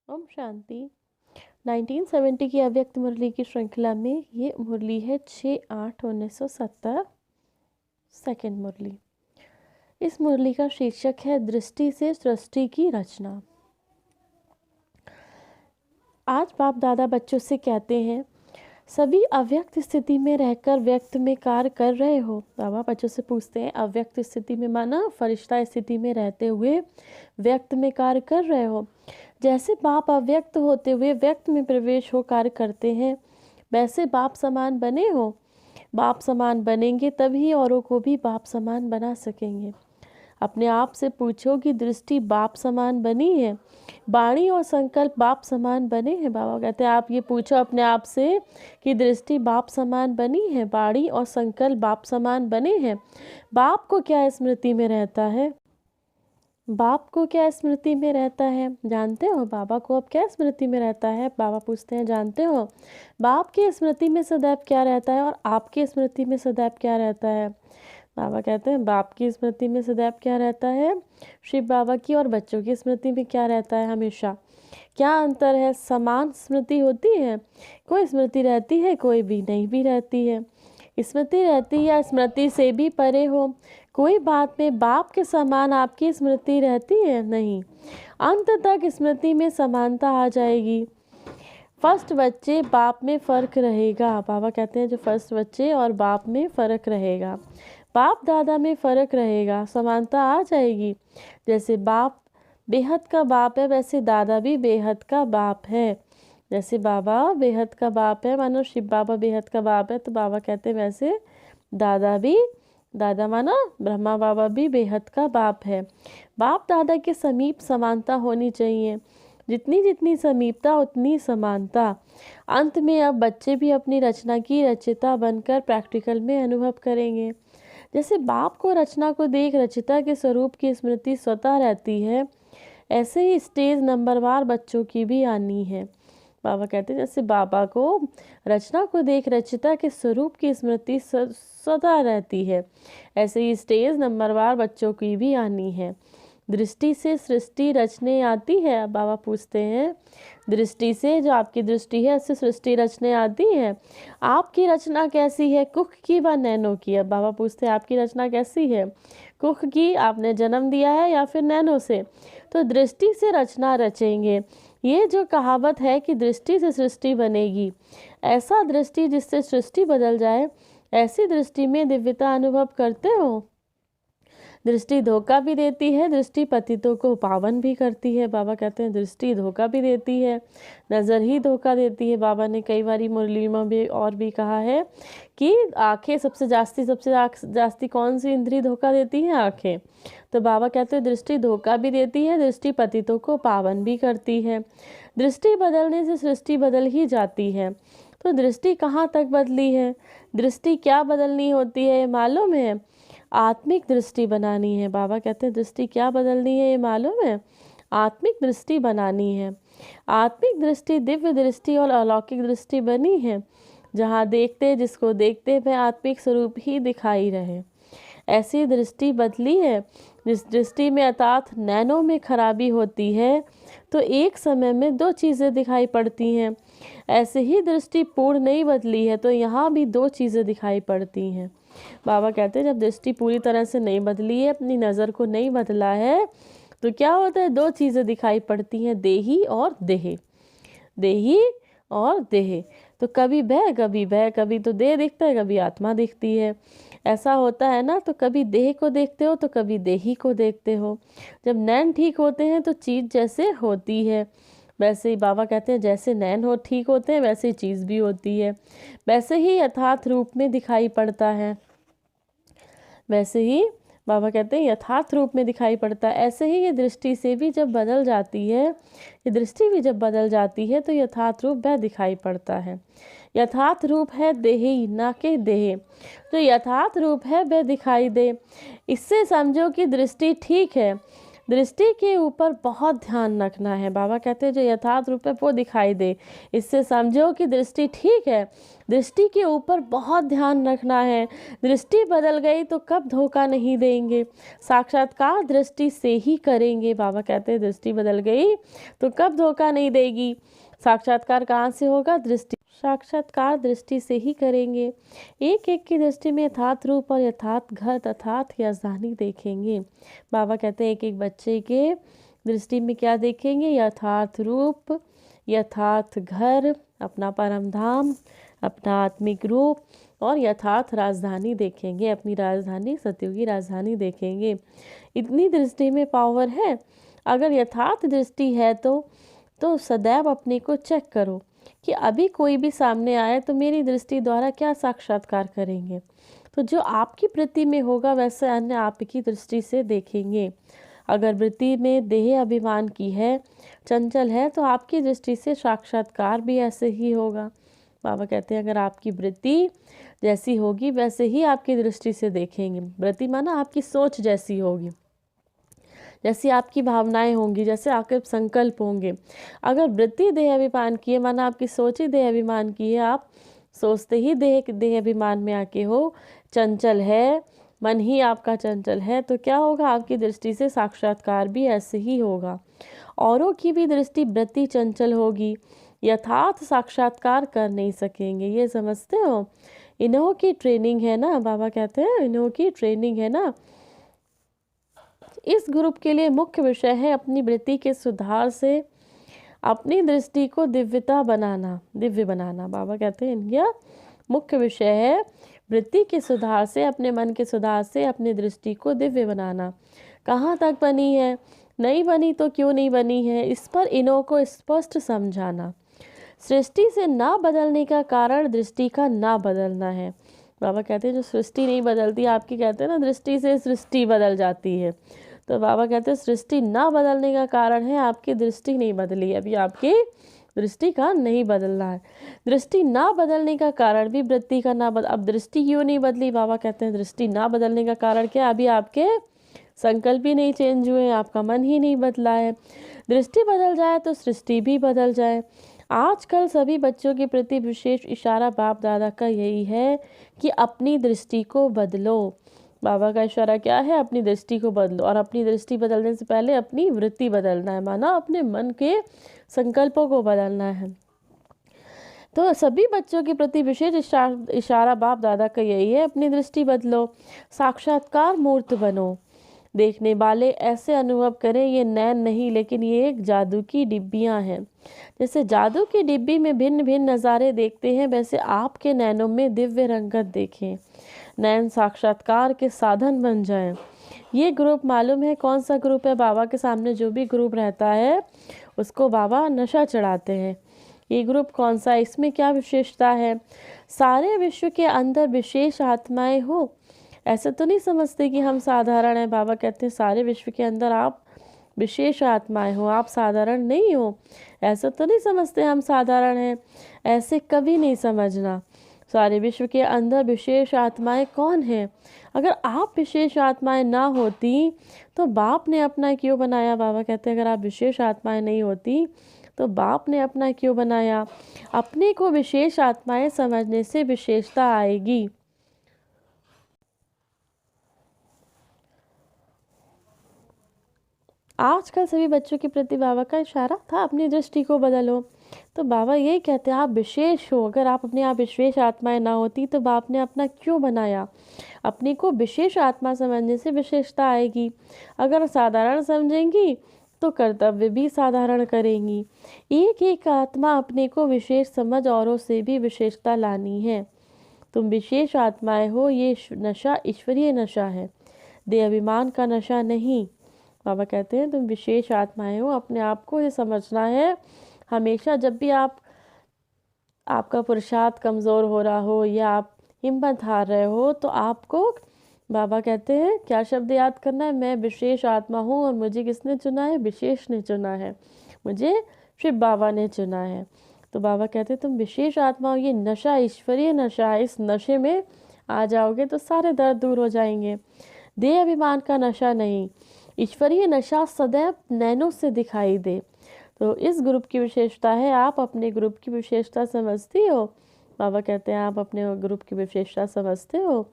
ओम शांति। 1970 की अव्यक्त मुरली की श्रृंखला में ये मुरली है 6/8/1970, सेकंड मुरली। इस मुरली का शीर्षक है दृष्टि से सृष्टि की रचना। आज बाप दादा बच्चों से कहते हैं, सभी अव्यक्त स्थिति में रहकर व्यक्त में कार्य कर रहे हो। बाबा बच्चों से पूछते हैं, अव्यक्त स्थिति में माना फरिश्ता स्थिति में रहते हुए व्यक्त में कार्य कर रहे हो। जैसे बाप अव्यक्त होते हुए व्यक्त में प्रवेश हो कार्य करते हैं, वैसे बाप समान बने हो। बाप समान बनेंगे तभी औरों को भी बाप समान बना सकेंगे। अपने आप से पूछो कि दृष्टि बाप समान बनी है, वाणी और संकल्प बाप समान बने हैं। बाबा कहते हैं आप ये पूछो अपने आप से कि दृष्टि बाप समान बनी है, वाणी और संकल्प बाप समान बने हैं। बाप को क्या स्मृति में रहता है? बाप को क्या स्मृति में रहता है? जानते हो बाबा को अब क्या स्मृति में रहता है? बाबा पूछते हैं, जानते हो बाप की स्मृति में सदैव क्या रहता है और आपकी स्मृति में सदैव क्या रहता है? बाबा कहते हैं बाप की स्मृति में सदैव क्या रहता है, शिव बाबा की और बच्चों की स्मृति में क्या रहता है हमेशा। क्या अंतर है? समान स्मृति होती है, कोई स्मृति रहती है, कोई भी नहीं भी रहती है। स्मृति रहती है या स्मृति से भी परे हो, कोई बात में बाप के समान आपकी स्मृति रहती है नहीं। अंत तक स्मृति में समानता आ जाएगी। फर्स्ट बच्चे बाप में फ़र्क रहेगा। बाबा कहते हैं जो फर्स्ट बच्चे और बाप में फ़र्क रहेगा, बाप दादा में फ़र्क रहेगा, समानता आ जाएगी। जैसे बाप बेहद का बाप है, वैसे दादा भी बेहद का बाप है। जैसे बाबा बेहद का बाप है, मानो शिव बाबा बेहद का बाप है, तो बाबा कहते हैं वैसे दादा भी, दादा माना ब्रह्मा बाबा भी बेहद का बाप है। बाप दादा के समीप समानता होनी चाहिए, जितनी जितनी समीपता उतनी समानता। अंत में अब बच्चे भी अपनी रचना की रचयिता बनकर प्रैक्टिकल में अनुभव करेंगे। जैसे बाप को रचना को देख रचयिता के स्वरूप की स्मृति स्वतः रहती है, ऐसे ही स्टेज नंबरवार बच्चों की भी आनी है। बाबा कहते हैं जैसे बाबा को रचना को देख रचयिता के स्वरूप की स्मृति स्वतः रहती है, ऐसे ही स्टेज नंबरवार बच्चों की भी आनी है। दृष्टि से सृष्टि रचने आती है। बाबा पूछते हैं दृष्टि से, जो आपकी दृष्टि है उससे सृष्टि रचने आती है। आपकी रचना कैसी है, कुख की व नैनो की? अब बाबा पूछते हैं आपकी रचना कैसी है, कुख की, आपने जन्म दिया है या फिर नैनो से? तो दृष्टि से रचना रचेंगे। ये जो कहावत है कि दृष्टि से सृष्टि बनेगी, ऐसा दृष्टि जिससे सृष्टि बदल जाए, ऐसी दृष्टि में दिव्यता अनुभव करते हो। दृष्टि धोखा भी देती है, दृष्टि पतितों को पावन भी करती है। बाबा कहते हैं दृष्टि धोखा भी देती है, नज़र ही धोखा देती है। बाबा ने कई बारी मुरली में भी और भी कहा है कि आंखें सबसे जास्ती कौन सी इंद्रिय धोखा देती है? आंखें। तो बाबा कहते हैं दृष्टि धोखा भी देती है, दृष्टि पतितों को पावन भी करती है। दृष्टि बदलने से सृष्टि बदल ही जाती है। तो दृष्टि कहाँ तक बदली है? दृष्टि क्या बदलनी होती है मालूम है? आत्मिक दृष्टि बनानी है। बाबा कहते हैं दृष्टि क्या बदलनी है ये मालूम है? आत्मिक दृष्टि बनानी है। आत्मिक दृष्टि दिव्य दृष्टि और अलौकिक दृष्टि बनी है, जहाँ देखते जिसको देखते वह आत्मिक स्वरूप ही दिखाई रहे। ऐसी दृष्टि बदली है। जिस दृष्टि में अर्थात नैनो में खराबी होती है तो एक समय में दो चीज़ें दिखाई पड़ती हैं। ऐसे ही दृष्टि पूर्ण नहीं बदली है तो यहाँ भी दो चीज़ें दिखाई पड़ती हैं। बाबा कहते हैं जब दृष्टि पूरी तरह से नहीं बदली है, अपनी नज़र को नहीं बदला है, तो क्या होता है? दो चीज़ें दिखाई पड़ती हैं, देही और देह। देही और देह। तो कभी भय कभी भय, कभी तो देह दिखता है, कभी आत्मा दिखती है। ऐसा होता है ना, तो कभी देह को देखते हो तो कभी देही को देखते हो। जब नैन ठीक होते हैं तो चीज़ जैसे होती है, वैसे ही बाबा कहते हैं जैसे नैन हो ठीक होते हैं वैसे ही चीज़ भी होती है, वैसे ही यथार्थ रूप में दिखाई पड़ता है। वैसे ही बाबा कहते हैं यथार्थ रूप में दिखाई पड़ता है। ऐसे ही ये दृष्टि से भी जब बदल जाती है, ये दृष्टि भी जब बदल जाती है तो यथार्थ रूप वह दिखाई पड़ता है। यथार्थ रूप है देही, ना के देह। जो यथार्थ रूप है वह दिखाई दे। इससे समझो कि दृष्टि ठीक है, दृष्टि के ऊपर बहुत ध्यान रखना है। बाबा कहते हैं जो यथार्थ रूप है वो दिखाई दे, इससे समझो कि दृष्टि ठीक है। दृष्टि के ऊपर बहुत ध्यान रखना है। दृष्टि बदल गई तो कब धोखा नहीं देंगे, साक्षात्कार दृष्टि से ही करेंगे। बाबा कहते हैं दृष्टि बदल गई तो कब धोखा नहीं देगी, साक्षात्कार कहाँ से होगा, दृष्टि, साक्षात्कार दृष्टि से ही करेंगे। एक एक की दृष्टि में यथार्थ रूप और यथार्थ घर तथार्थ राजधानी देखेंगे। बाबा कहते हैं एक एक बच्चे के दृष्टि में क्या देखेंगे, यथार्थ रूप, यथार्थ घर, अपना परम धाम, अपना आत्मिक रूप और यथार्थ राजधानी देखेंगे। अपनी राजधानी सत्युगी राजधानी देखेंगे। इतनी दृष्टि में पावर है। अगर यथार्थ दृष्टि है तो सदैव अपने को चेक करो कि अभी कोई भी सामने आए तो मेरी दृष्टि द्वारा क्या साक्षात्कार करेंगे। तो जो आपकी वृत्ति में होगा वैसे अन्य आपकी दृष्टि से देखेंगे। अगर वृत्ति में देह अभिमान की है, चंचल है, तो आपकी दृष्टि से साक्षात्कार भी ऐसे ही होगा। बाबा कहते हैं अगर आपकी वृत्ति जैसी होगी वैसे ही आपकी दृष्टि से देखेंगे। वृत्ति माना आपकी सोच जैसी होगी, जैसी आपकी भावनाएं होंगी, जैसे आपके संकल्प होंगे। अगर वृत्ति देह अभिमान की है माना आपकी सोच ही देह अभिमान की है, आप सोचते ही देह अभिमान में आके हो, चंचल है, मन ही आपका चंचल है, तो क्या होगा, आपकी दृष्टि से साक्षात्कार भी ऐसे ही होगा। औरों की भी दृष्टि वृत्ति चंचल होगी, यथार्थ साक्षात्कार कर नहीं सकेंगे। ये समझते हो, इन्हों की ट्रेनिंग है ना। बाबा कहते हैं इन्हों की ट्रेनिंग है ना। इस ग्रुप के लिए मुख्य विषय है अपनी वृत्ति के सुधार से अपनी दृष्टि को दिव्यता बनाना, दिव्य बनाना। बाबा कहते हैं इनका मुख्य विषय है वृत्ति के सुधार से, अपने मन के सुधार से अपनी दृष्टि को दिव्य बनाना। कहाँ तक बनी है, नहीं बनी तो क्यों नहीं बनी है, इस पर इन्हों को स्पष्ट समझाना। सृष्टि से ना बदलने का कारण दृष्टि का ना बदलना है। बाबा कहते हैं जो सृष्टि नहीं बदलती, आपकी कहते हैं ना दृष्टि से सृष्टि बदल जाती है, तो बाबा कहते हैं सृष्टि ना बदलने का कारण है आपकी दृष्टि नहीं बदली, अभी आपकी दृष्टि का नहीं बदलना है। दृष्टि ना बदलने का कारण भी वृत्ति का ना अब दृष्टि क्यों नहीं बदली, बाबा कहते हैं दृष्टि ना बदलने का कारण क्या, अभी आपके संकल्प ही नहीं चेंज हुए, आपका मन ही नहीं बदला है। दृष्टि बदल जाए तो सृष्टि भी बदल जाए। आजकल सभी बच्चों के प्रति विशेष इशारा बाप दादा का यही है कि अपनी दृष्टि को बदलो। बाबा का इशारा क्या है, अपनी दृष्टि को बदलो। और अपनी दृष्टि बदलने से पहले अपनी वृत्ति बदलना है, माना अपने मन के संकल्पों को बदलना है। तो सभी बच्चों के प्रति विशेष इशारा बाप दादा का यही है, अपनी दृष्टि बदलो, साक्षात्कार मूर्त बनो। देखने वाले ऐसे अनुभव करें ये नैन नहीं लेकिन ये एक जादू की डिब्बियां हैं। जैसे जादू की डिब्बी में भिन्न भिन्न नज़ारे देखते हैं, वैसे आपके नैनों में दिव्य रंगत देखें, नैन साक्षात्कार के साधन बन जाएं। ये ग्रुप मालूम है कौन सा ग्रुप है, बाबा के सामने जो भी ग्रुप रहता है उसको बाबा नशा चढ़ाते हैं। ये ग्रुप कौन सा है, इसमें क्या विशेषता है, सारे विश्व के अंदर विशेष आत्माएं हो, ऐसा तो नहीं समझते कि हम साधारण हैं। बाबा कहते हैं सारे विश्व के अंदर आप विशेष आत्माएं हो, आप साधारण नहीं हो। ऐसा तो नहीं समझते हम साधारण हैं, ऐसे कभी नहीं समझना। सारे विश्व के अंदर विशेष आत्माएं कौन हैं, अगर आप विशेष आत्माएं ना होती तो बाप ने अपना क्यों बनाया। बाबा कहते हैं अगर आप विशेष आत्माएं नहीं होती तो बाप ने अपना क्यों बनाया। अपने को विशेष आत्माएं समझने से विशेषता आएगी। आजकल सभी बच्चों के प्रति बाबा का इशारा था अपनी दृष्टि को बदलो। तो बाबा यही कहते हैं आप विशेष हो, अगर आप अपने आप विशेष आत्माएं ना होती तो बाप ने अपना क्यों बनाया। अपने को विशेष आत्मा समझने से विशेषता आएगी। अगर साधारण समझेंगी तो कर्तव्य भी साधारण करेंगी। एक एक आत्मा अपने को विशेष समझ, औरों से भी विशेषता लानी है। तुम विशेष आत्माएं हो, ये नशा ईश्वरीय नशा है, देह अभिमान का नशा नहीं। बाबा कहते हैं तुम विशेष आत्माएं हो, अपने आप को ये समझना है। हमेशा जब भी आपका पुरुषार्थ कमज़ोर हो रहा हो या आप हिम्मत हार रहे हो तो आपको बाबा कहते हैं क्या शब्द याद करना है, मैं विशेष आत्मा हूँ और मुझे किसने चुना है, विशेष ने चुना है, मुझे शिव बाबा ने चुना है। तो बाबा कहते हैं तुम विशेष आत्मा हो, ये नशा ईश्वरीय नशा है, इस नशे में आ जाओगे तो सारे दर्द दूर हो जाएंगे। देह अभिमान का नशा नहीं, ईश्वरीय नशा सदैव नैनों से दिखाई दे। तो इस ग्रुप की विशेषता है, आप अपने ग्रुप की विशेषता समझती हो? बाबा कहते हैं आप अपने ग्रुप की विशेषता समझते हो?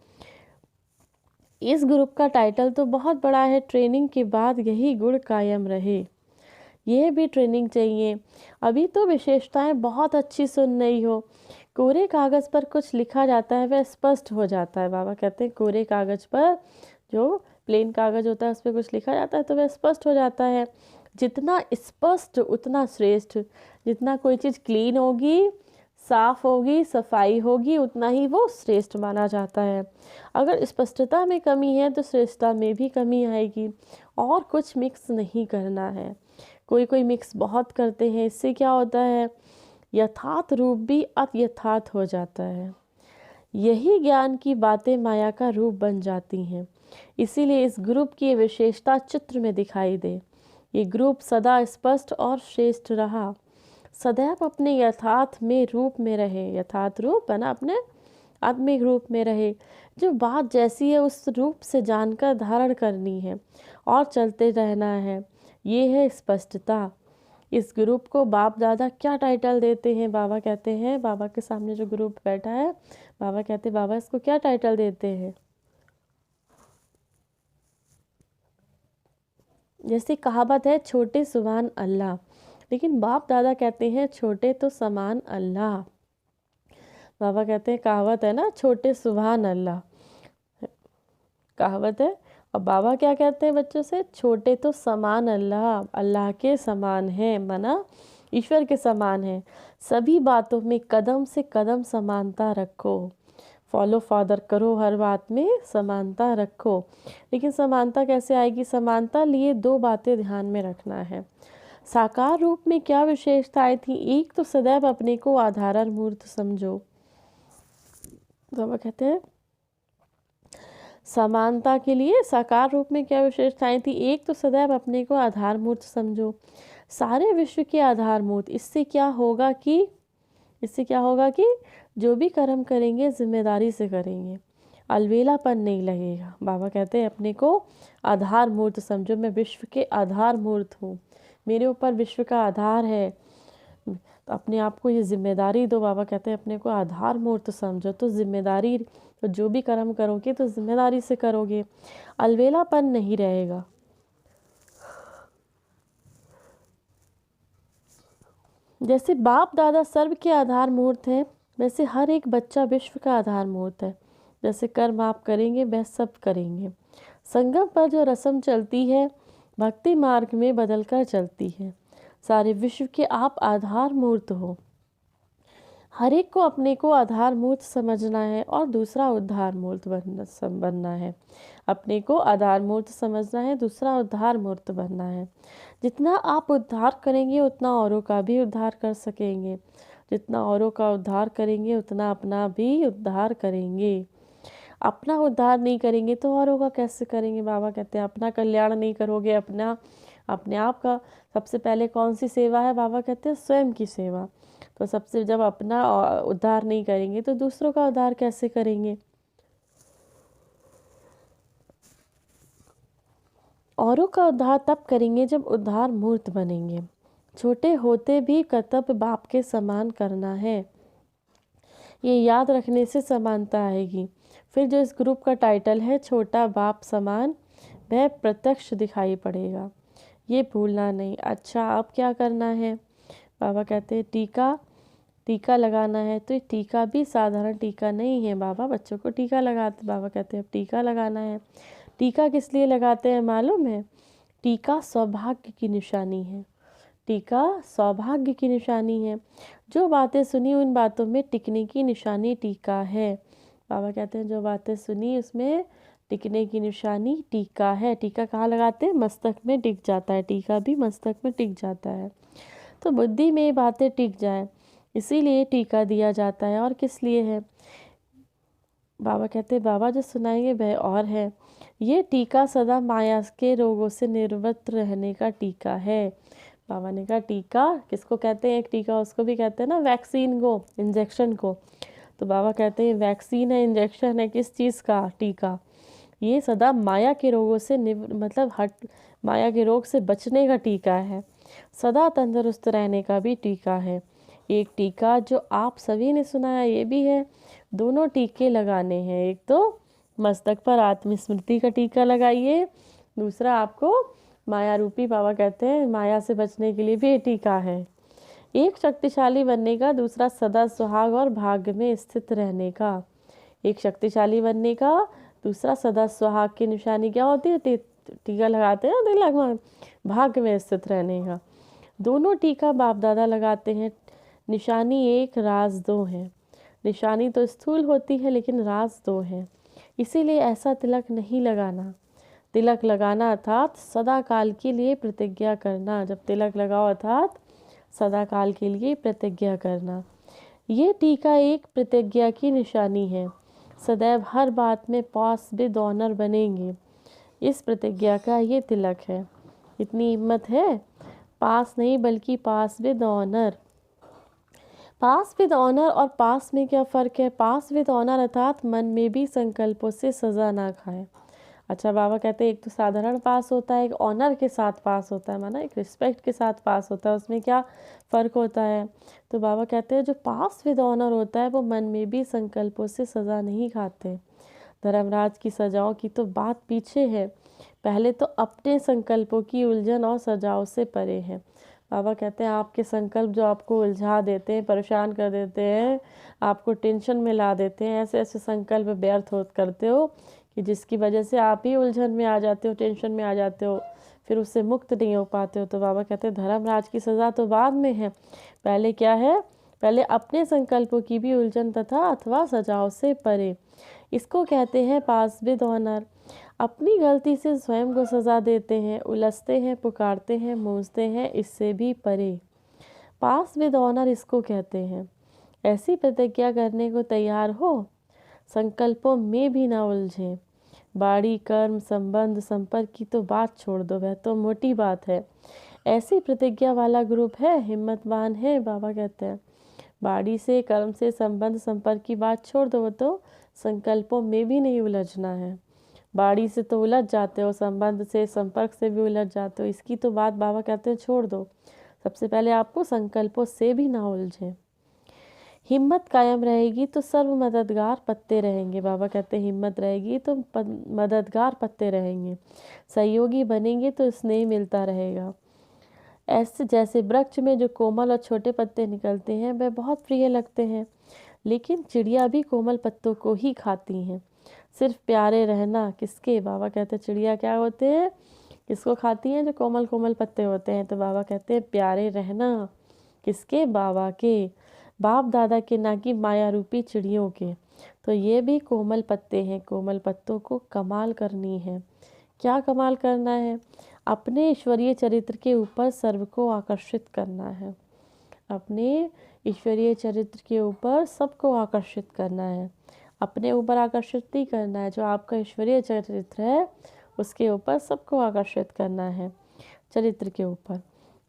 इस ग्रुप का टाइटल तो बहुत बड़ा है, ट्रेनिंग के बाद यही गुण कायम रहे। यह भी ट्रेनिंग चाहिए। अभी तो विशेषताएं बहुत अच्छी सुन रही हो, कोरे कागज़ पर कुछ लिखा जाता है वह स्पष्ट हो जाता है। बाबा कहते हैं कोरे कागज़ पर, जो प्लेन कागज़ होता है उस पर कुछ लिखा जाता है तो वह स्पष्ट हो जाता है। जितना स्पष्ट उतना श्रेष्ठ। जितना कोई चीज़ क्लीन होगी, साफ होगी, सफाई होगी, उतना ही वो श्रेष्ठ माना जाता है। अगर स्पष्टता में कमी है तो श्रेष्ठता में भी कमी आएगी। और कुछ मिक्स नहीं करना है। कोई मिक्स बहुत करते हैं, इससे क्या होता है, यथार्थ रूप भी अयथार्थ हो जाता है। यही ज्ञान की बातें माया का रूप बन जाती हैं। इसीलिए इस ग्रुप की विशेषता चित्र में दिखाई दे। ये ग्रुप सदा स्पष्ट और श्रेष्ठ रहा, सदैव अपने यथार्थ में रूप में रहे। यथार्थ रूप है ना, अपने आत्मिक रूप में रहे। जो बात जैसी है उस रूप से जानकर धारण करनी है और चलते रहना है। ये है स्पष्टता। इस ग्रुप को बाप दादा क्या टाइटल देते हैं? बाबा कहते हैं, बाबा के सामने जो ग्रुप बैठा है, बाबा कहते हैं बाबा इसको क्या टाइटल देते हैं? जैसे कहावत है छोटे सुभान अल्लाह, लेकिन बाप दादा कहते हैं छोटे तो समान अल्लाह। बाबा कहते हैं कहावत है ना, छोटे सुभान अल्लाह, कहावत है। और बाबा क्या कहते हैं बच्चों से? छोटे तो समान अल्लाह, अल्लाह के समान है, माना ईश्वर के समान है। सभी बातों में कदम से कदम समानता रखो, फॉलो फादर करो, हर बात में समानता रखो। लेकिन समानता कैसे आएगी? समानता लिए दो बातें ध्यान में रखना है। साकार रूप में क्या विशेषताएं थी? एक तो सदैव अपने को आधार मूर्त समझो। बाबा कहते हैं समानता के लिए साकार रूप में क्या विशेषताएं थी? एक तो सदैव अपने को आधार मूर्त समझो, सारे विश्व के आधार मूर्त। इससे क्या होगा कि जो भी कर्म करेंगे जिम्मेदारी से करेंगे, अलबेलापन नहीं लगेगा। बाबा कहते हैं अपने को आधार मूर्त समझो, मैं विश्व के आधार मूर्त हूँ, मेरे ऊपर विश्व का आधार है, तो अपने आप को ये जिम्मेदारी दो। बाबा कहते हैं अपने को आधार मूर्त समझो, तो जिम्मेदारी, तो जो भी कर्म करोगे तो जिम्मेदारी से करोगे, अलबेलापन नहीं रहेगा। जैसे बाप दादा सर्व के आधार मूर्त हैं, वैसे हर एक बच्चा विश्व का आधार मूर्त है। जैसे कर्म आप करेंगे वह सब करेंगे। संगम पर जो रस्म चलती है भक्ति मार्ग में बदलकर चलती है। सारे विश्व के आप आधार मूर्त हो। हर एक को अपने को आधार मूर्त समझना है और दूसरा उद्धार मूर्त बनना है। अपने को आधार मूर्त समझना है, दूसरा उद्धार मूर्त बनना है। जितना आप उद्धार करेंगे उतना औरों का भी उद्धार कर सकेंगे। जितना औरों का उद्धार करेंगे उतना अपना भी उद्धार करेंगे। अपना उद्धार नहीं करेंगे तो औरों का कैसे करेंगे? बाबा कहते हैं अपना कल्याण नहीं करोगे, अपने आप का सबसे पहले कौन सी सेवा है? बाबा कहते हैं स्वयं की सेवा। तो सबसे जब अपना उद्धार नहीं करेंगे तो दूसरों का उद्धार कैसे करेंगे? औरों का उद्धार तब करेंगे जब उद्धार मूर्त बनेंगे। छोटे होते भी कर्तव्य बाप के समान करना है, ये याद रखने से समानता आएगी। फिर जो इस ग्रुप का टाइटल है छोटा बाप समान, वह प्रत्यक्ष दिखाई पड़ेगा, ये भूलना नहीं। अच्छा अब क्या करना है? बाबा कहते हैं टीका लगाना है। तो ये टीका भी साधारण टीका नहीं है, बाबा बच्चों को टीका लगाते, बाबा कहते हैं अब टीका लगाना है। टीका किस लिए लगाते हैं मालूम है? टीका सौभाग्य की निशानी है। टीका सौभाग्य की निशानी है। जो बातें सुनी उन बातों में टिकने की निशानी टीका है। बाबा कहते हैं जो बातें सुनी उसमें टिकने की निशानी टीका है। टीका कहाँ लगाते हैं? मस्तक में टिक जाता है, टीका भी मस्तक में टिक जाता है। तो बुद्धि में बातें टिक जाए इसीलिए टीका दिया जाता है। और किस लिए है? बाबा कहते हैं बाबा जो सुनाएंगे वह और है। ये टीका सदा माया के रोगों से निर्वृत्त रहने का टीका है। बाबा ने कहा टीका किसको कहते हैं? एक टीका उसको भी कहते हैं ना वैक्सीन को, इंजेक्शन को। तो बाबा कहते हैं वैक्सीन है, इंजेक्शन है, किस चीज़ का? टीका। ये सदा माया के रोगों से माया के रोग से बचने का टीका है, सदा तंदुरुस्त रहने का भी टीका है। एक टीका जो आप सभी ने सुना है ये भी है, दोनों टीके लगाने हैं। एक तो मस्तक पर आत्मस्मृति का टीका लगाइए, दूसरा आपको माया रूपी, बाबा कहते हैं माया से बचने के लिए भी ये टीका है। एक शक्तिशाली बनने का, दूसरा सदा सुहाग और भाग्य में स्थित रहने का। एक शक्तिशाली बनने का, दूसरा सदा सुहाग की निशानी क्या होती है, टीका लगाते हैं तिलक में, भाग्य में स्थित रहने का। दोनों टीका बाप दादा लगाते हैं। निशानी एक, राज दो है। निशानी तो स्थूल होती है लेकिन राज दो है, इसीलिए ऐसा तिलक नहीं लगाना। तिलक लगाना अर्थात सदा काल के लिए प्रतिज्ञा करना। जब तिलक लगाओ अर्थात सदा काल के लिए प्रतिज्ञा करना। ये टीका एक प्रतिज्ञा की निशानी है। सदैव हर बात में पास विद ऑनर बनेंगे, इस प्रतिज्ञा का ये तिलक है। इतनी हिम्मत है, पास नहीं बल्कि pass with honour. Pass with honour और पास में क्या फ़र्क है? पास विद ऑनर अर्थात मन में भी संकल्पों से सज़ा ना खाए। अच्छा, बाबा कहते हैं एक तो साधारण पास होता है, एक ऑनर के साथ पास होता है, माना एक रिस्पेक्ट के साथ पास होता है, उसमें क्या फ़र्क होता है? तो बाबा कहते हैं जो पास विद ऑनर होता है वो मन में भी संकल्पों से सज़ा नहीं खाते। धर्मराज की सजाओं की तो बात पीछे है, पहले तो अपने संकल्पों की उलझन और सजाओं से परे है। बाबा कहते हैं आपके संकल्प जो आपको उलझा देते हैं, परेशान कर देते हैं, आपको टेंशन में ला देते हैं, ऐसे ऐसे संकल्प व्यर्थ करते हो कि जिसकी वजह से आप ही उलझन में आ जाते हो, टेंशन में आ जाते हो, फिर उससे मुक्त नहीं हो पाते हो। तो बाबा कहते हैं धर्मराज की सज़ा तो बाद में है, पहले क्या है? पहले अपने संकल्पों की भी उलझन तथा अथवा सजाओं से परे, इसको कहते हैं पास विद ऑनर। अपनी गलती से स्वयं को सज़ा देते हैं, उलझते हैं, पुकारते हैं, मूंझते हैं, इससे भी परे। पास विद ऑनर इसको कहते हैं। ऐसी प्रतिज्ञा करने को तैयार हो, संकल्पों में भी ना उलझें। बाड़ी, कर्म, संबंध, संपर्क की तो बात छोड़ दो, वह तो मोटी बात है। ऐसी प्रतिज्ञा वाला ग्रुप है, हिम्मतवान है। बाबा कहते हैं बाड़ी से, कर्म से, संबंध, संपर्क की बात छोड़ दो, वो तो संकल्पों में भी नहीं उलझना है। बाड़ी से तो उलझ जाते हो, संबंध से, संपर्क से भी उलझ जाते हो, इसकी तो बात बाबा कहते हैं छोड़ दो। सबसे पहले आपको संकल्पों से भी ना उलझे। हिम्मत कायम रहेगी तो सर्व मददगार पत्ते रहेंगे। बाबा कहते हैं हिम्मत रहेगी तो मददगार पत्ते रहेंगे, सहयोगी बनेंगे तो स्नेह मिलता रहेगा। ऐसे जैसे वृक्ष में जो कोमल और छोटे पत्ते निकलते हैं वह बहुत प्रिय लगते हैं, लेकिन चिड़िया भी कोमल पत्तों को ही खाती हैं। सिर्फ प्यारे रहना किसके? बाबा कहते हैं चिड़िया क्या होते हैं, किसको खाती हैं? जो कोमल कोमल पत्ते होते हैं। तो बाबा कहते हैं प्यारे रहना किसके? बाबा के, बाप दादा के, ना कि माया रूपी चिड़ियों के। तो ये भी कोमल पत्ते हैं, कोमल पत्तों को कमाल करनी है। क्या कमाल करना है? अपने ईश्वरीय चरित्र के ऊपर सर्व को आकर्षित करना है। अपने ईश्वरीय चरित्र के ऊपर सबको आकर्षित करना है, अपने ऊपर आकर्षित नहीं करना है। जो आपका ईश्वरीय चरित्र है उसके ऊपर सबको आकर्षित करना है, चरित्र के ऊपर।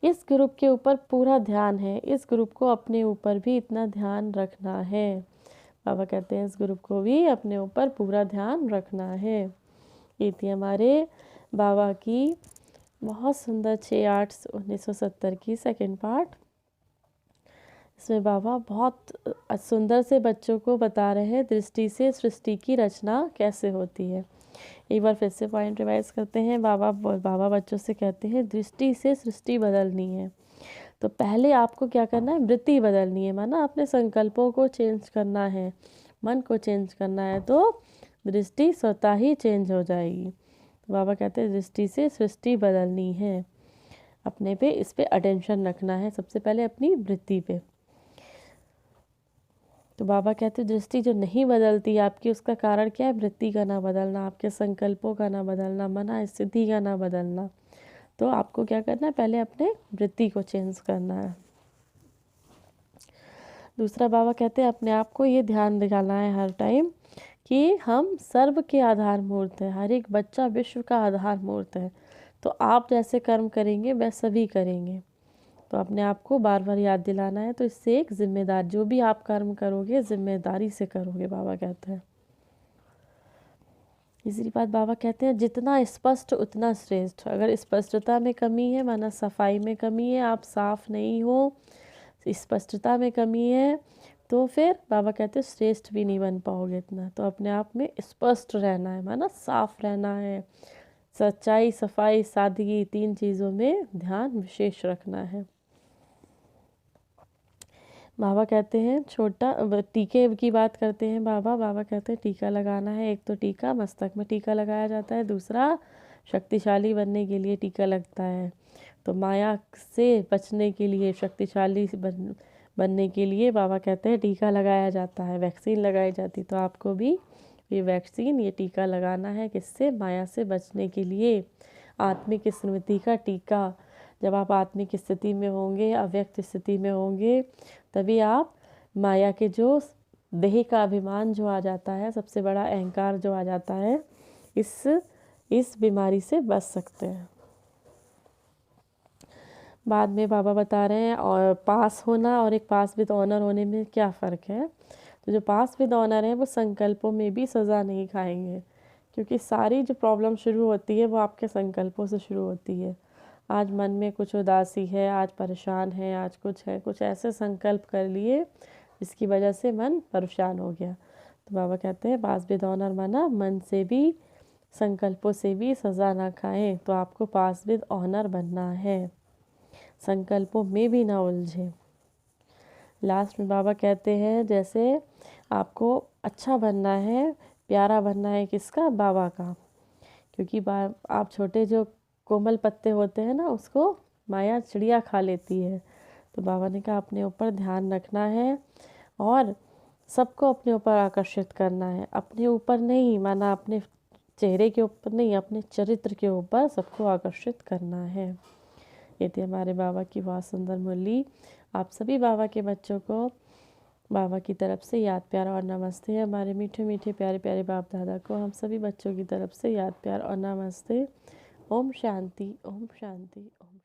इस ग्रुप के ऊपर पूरा ध्यान है, इस ग्रुप को अपने ऊपर भी इतना ध्यान रखना है। बाबा कहते हैं इस ग्रुप को भी अपने ऊपर पूरा ध्यान रखना है। ये थी हमारे बाबा की बहुत सुंदर 6/8/1970 की सेकंड पार्ट। इसमें बाबा बहुत सुंदर से बच्चों को बता रहे हैं दृष्टि से सृष्टि की रचना कैसे होती है। एक बार फिर से पॉइंट रिवाइज करते हैं। बाबा बच्चों से कहते हैं दृष्टि से सृष्टि बदलनी है, तो पहले आपको क्या करना है? वृत्ति बदलनी है, माना अपने संकल्पों को चेंज करना है, मन को चेंज करना है, तो दृष्टि स्वतः ही चेंज हो जाएगी। तो बाबा कहते हैं दृष्टि से सृष्टि बदलनी है, अपने पे इस पे अटेंशन रखना है, सबसे पहले अपनी वृत्ति पे। तो बाबा कहते हैं दृष्टि जो नहीं बदलती आपकी, उसका कारण क्या है? वृत्ति का ना बदलना, आपके संकल्पों का ना बदलना, मना स्थिति का ना बदलना। तो आपको क्या करना है? पहले अपने वृत्ति को चेंज करना है। दूसरा बाबा कहते हैं अपने आप को ये ध्यान दिलाना है हर टाइम कि हम सर्व के आधार मूर्त हैं, हर एक बच्चा विश्व का आधार मूर्त है। तो आप जैसे कर्म करेंगे वह सभी करेंगे, तो अपने आप को बार बार याद दिलाना है। तो इससे एक जिम्मेदार, जो भी आप कर्म करोगे जिम्मेदारी से करोगे, बाबा कहते हैं। तीसरी बात बाबा कहते हैं जितना स्पष्ट उतना श्रेष्ठ। अगर स्पष्टता में कमी है, माना सफाई में कमी है, आप साफ नहीं हो, स्पष्टता में कमी है, तो फिर बाबा कहते हैं श्रेष्ठ भी नहीं बन पाओगे इतना। तो अपने आप में स्पष्ट रहना है, माना साफ रहना है। सच्चाई, सफाई, सादगी, 3 चीज़ों में ध्यान विशेष रखना है। बाबा कहते हैं छोटा टीके की बात करते हैं बाबा कहते हैं टीका लगाना है। एक तो टीका मस्तक में टीका लगाया जाता है, दूसरा शक्तिशाली बनने के लिए टीका लगता है। तो माया से बचने के लिए, शक्तिशाली बनने के लिए बाबा कहते हैं टीका लगाया जाता है, वैक्सीन लगाई जाती। तो आपको भी ये वैक्सीन, ये टीका लगाना है, किससे? माया से बचने के लिए। आत्मिक स्मृति का टीका। जब आप आत्मिक स्थिति में होंगे, अव्यक्त स्थिति में होंगे, तभी आप माया के जो देह का अभिमान जो आ जाता है, सबसे बड़ा अहंकार जो आ जाता है, इस बीमारी से बच सकते हैं। बाद में बाबा बता रहे हैं और पास होना और एक पास विद ऑनर होने में क्या फ़र्क है। तो जो पास विद ऑनर है वो संकल्पों में भी सज़ा नहीं खाएंगे, क्योंकि सारी जो प्रॉब्लम शुरू होती है वो आपके संकल्पों से शुरू होती है। आज मन में कुछ उदासी है, आज परेशान है, आज कुछ है, कुछ ऐसे संकल्प कर लिए जिसकी वजह से मन परेशान हो गया। तो बाबा कहते हैं पास विद ऑनर, माना मन से भी, संकल्पों से भी सज़ा ना खाएं। तो आपको पास विद ऑनर बनना है, संकल्पों में भी ना उलझे। लास्ट में बाबा कहते हैं जैसे आपको अच्छा बनना है, प्यारा बनना है, किसका? बाबा का। क्योंकि आप छोटे जो कोमल पत्ते होते हैं ना, उसको माया चिड़िया खा लेती है। तो बाबा ने कहा अपने ऊपर ध्यान रखना है और सबको अपने ऊपर आकर्षित करना है। अपने ऊपर नहीं, माना अपने चेहरे के ऊपर नहीं, अपने चरित्र के ऊपर सबको आकर्षित करना है। ये थी हमारे बाबा की बहुत सुंदर मुरली। आप सभी बाबा के बच्चों को बाबा की तरफ से याद प्यार और नमस्ते। हमारे मीठे मीठे प्यारे प्यारे बाप दादा को हम सभी बच्चों की तरफ से याद प्यार और नमस्ते। ओम शांति, ओम शांति, ओम